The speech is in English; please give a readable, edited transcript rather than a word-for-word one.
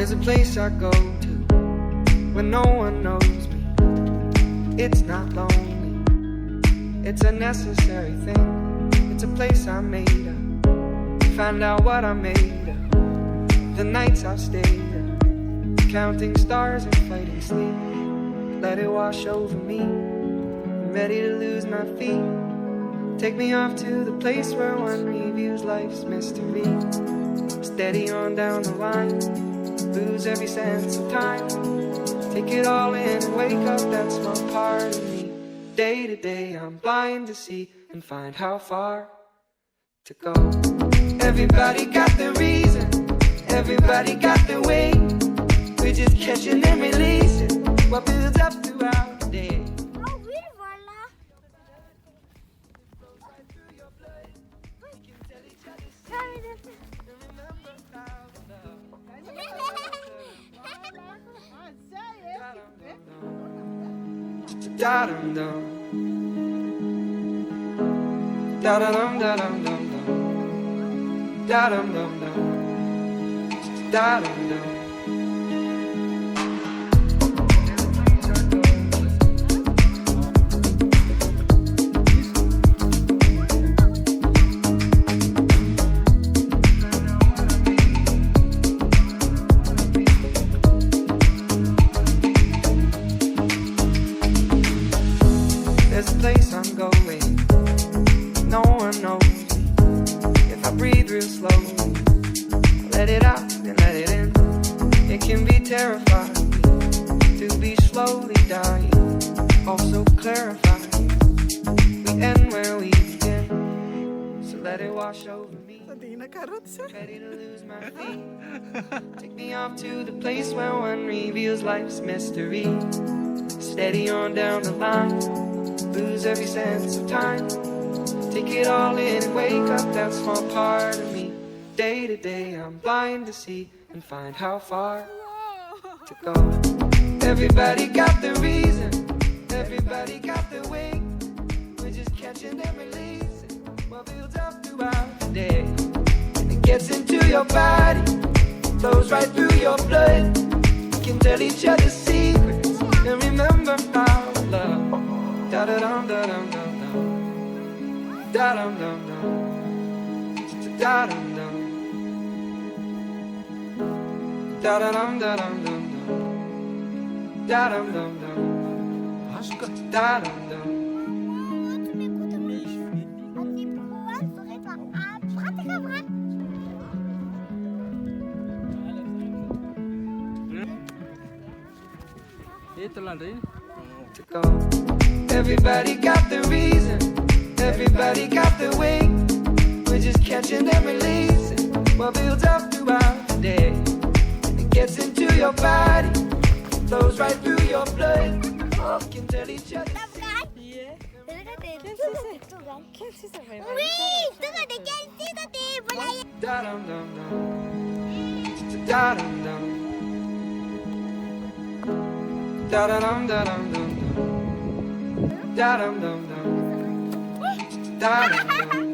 There's a place I go to when no one knows me. It's not lonely, it's a necessary thing. It's a place I made up, find out what I made of. The nights I've stayed up, counting stars and fighting sleep. Let it wash over me, I'm ready to lose my feet. Take me off to the place where one reviews life's mystery. Steady on down the line, lose every sense of time. Take it all in and wake up that small part of me. Day to day I'm blind to see and find how far to go. Everybody got their reason, everybody got their way. We're just catching and releasing what builds up throughout the day. Da dum dum, da dum dum dum dum, da dum dum dum, da dum dum. Ready to lose my feet. Take me off to the place where one reveals life's mystery. Steady on down the line, lose every sense of time. Take it all in and wake up that small part of me. Day to day I'm blind to see and find how far to go. Everybody got their reason, everybody got their way. We're just catching and releasing what builds up throughout the day. Gets into your body, flows right through your blood. We can tell each other secrets and remember our love. Da da dum da dum dum dum, da dum dum dum, da dum dum, da da dum da dum dum dum, da dum dum dum, da dum dum. To go. Everybody got their reason, everybody got their way. We're just catching and releasing what builds up throughout the day. It gets into your body, flows right through your blood. We can tell each other. Da dum dum dum, da dum dum. Da da dum da dum dum dum, da dum dum dum, da dum dum.